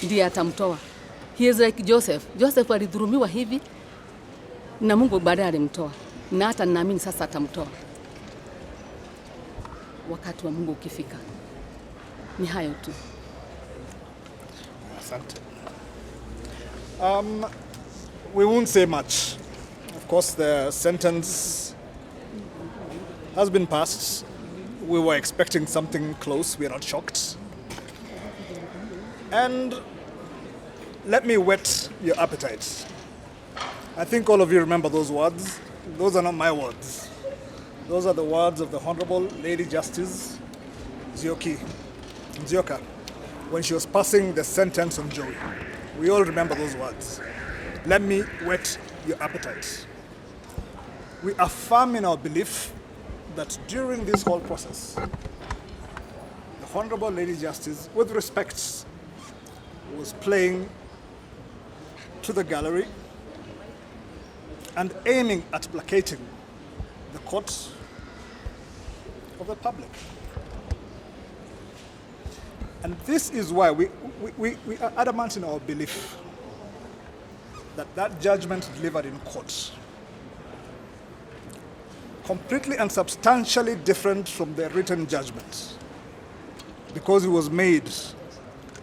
ndiye atamtoa. He is like Joseph. Joseph alidhulumiwa hivi na Mungu baadaye alimtoa. Na hata ninaamini sasa atamtoa. Wakati wa Mungu ukifika. Ni hayo tu. Asante. We won't say much. Of course, the sentence has been passed. We were expecting something close. We are not shocked. And let me whet your appetite. I think all of you remember those words. Those are not my words. Those are the words of the Honorable Lady Justice Nzioka when she was passing the sentence on Jowie. We all remember those words. Let me whet your appetite. We affirm in our belief that during this whole process, the Honorable Lady Justice, with respect, was playing to the gallery and aiming at placating the court of the public. And this is why we are adamant in our belief that that judgment delivered in court, completely and substantially different from the written judgment, because it was made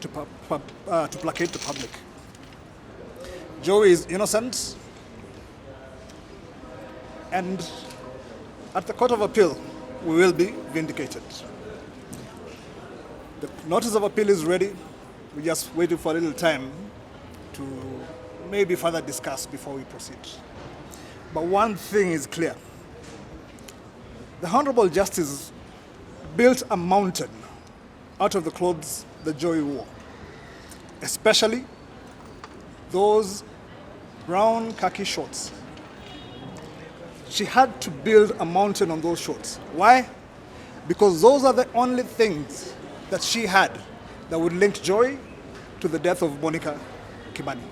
to placate the public. Jowie is innocent, and at the Court of Appeal, we will be vindicated. The notice of appeal is ready. We're just waiting for a little time to maybe further discuss before we proceed. But one thing is clear. The Honorable Justice built a mountain out of the clothes that Jowie wore, especially those brown khaki shorts. She had to build a mountain on those shorts. Why? Because those are the only things that she had that would link Jowie to the death of Monica Kimani.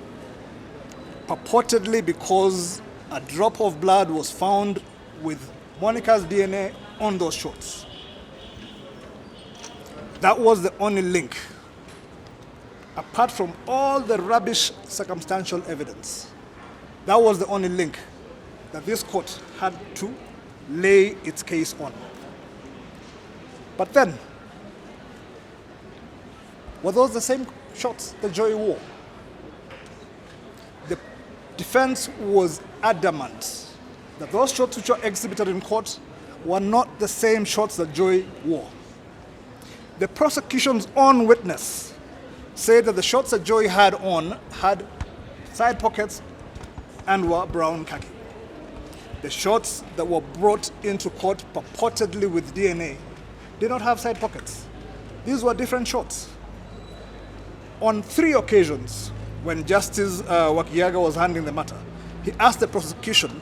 Purportedly because a drop of blood was found with Monica's DNA on those shorts. That was the only link, apart from all the rubbish circumstantial evidence. That was the only link that this court had to lay its case on. But then, were those the same shorts that Jowie wore? The defense was adamant that those shorts which were exhibited in court were not the same shorts that Jowie wore. The prosecution's own witness said that the shorts that Jowie had on had side pockets and were brown khaki. The shorts that were brought into court purportedly with DNA did not have side pockets. These were different shorts. On 3 occasions, when Justice Wakiyaga was handling the matter, he asked the prosecution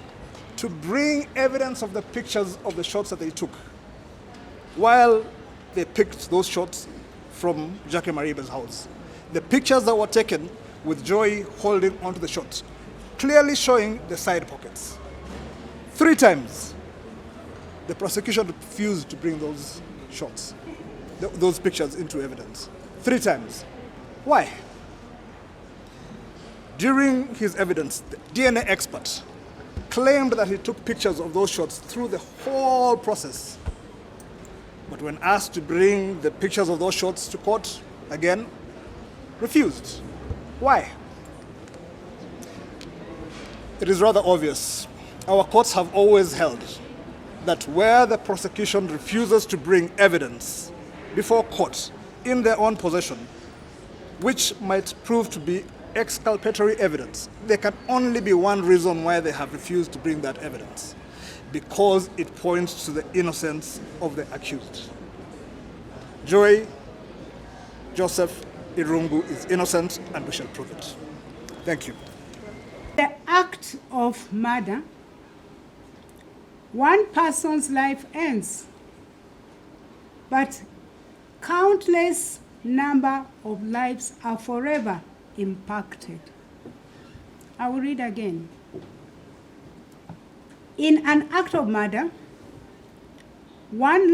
to bring evidence of the pictures of the shots that they took while they picked those shots from Jackie Mariba's house. The pictures that were taken with Jowie holding onto the shots, clearly showing the side pockets. 3 times, the prosecution refused to bring those shots, those pictures into evidence. 3 times. Why? During his evidence, the DNA expert claimed that he took pictures of those shots through the whole process. But when asked to bring the pictures of those shots to court, again, refused. Why? It is rather obvious. Our courts have always held that where the prosecution refuses to bring evidence before court in their own possession, which might prove to be exculpatory evidence, there can only be one reason why they have refused to bring that evidence: because it points to the innocence of the accused. Jowie Joseph Irungu is innocent, and we shall prove it. Thank you. The act of murder, one person's life ends, but countless number of lives are forever impacted. I will read again. In an act of murder, one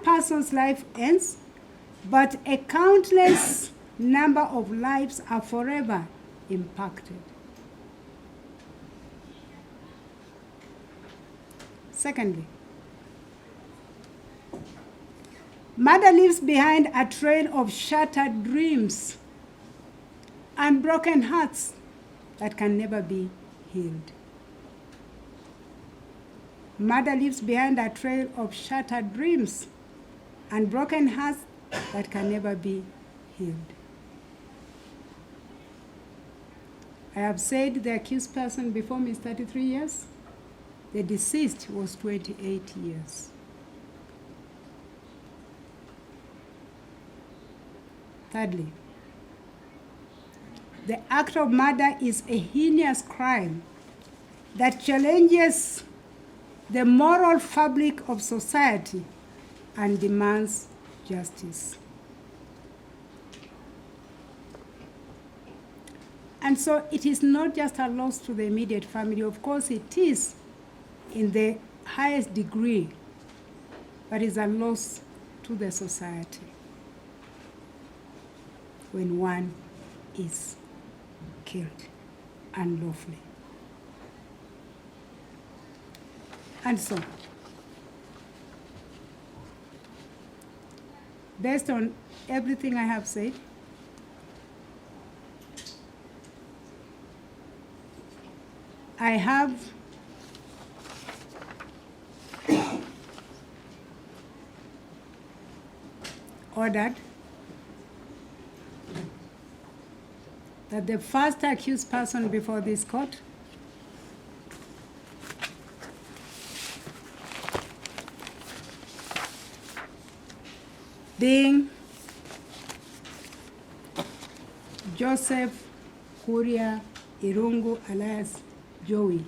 person's life ends, but a countless number of lives are forever impacted. Secondly, murder leaves behind a trail of shattered dreams and broken hearts that can never be healed. Murder leaves behind a trail of shattered dreams and broken hearts that can never be healed. I have said the accused person before me is 33 years. The deceased was 28 years. Thirdly, the act of murder is a heinous crime that challenges the moral fabric of society and demands justice. And so it is not just a loss to the immediate family. Of course, it is in the highest degree, but it's a loss to the society when one is killed unlawfully. And so, based on everything I have said, I have ordered that the first accused person before this court being Joseph Kuria Irungu alias Jowie,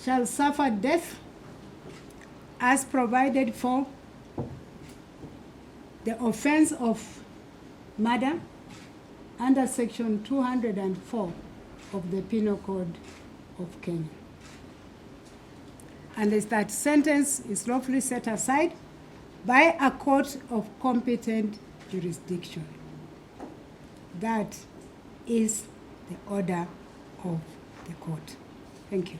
shall suffer death as provided for the offense of murder under section 204 of the Penal Code of Kenya. Unless that sentence is lawfully set aside by a court of competent jurisdiction. That is the order of the court. Thank you.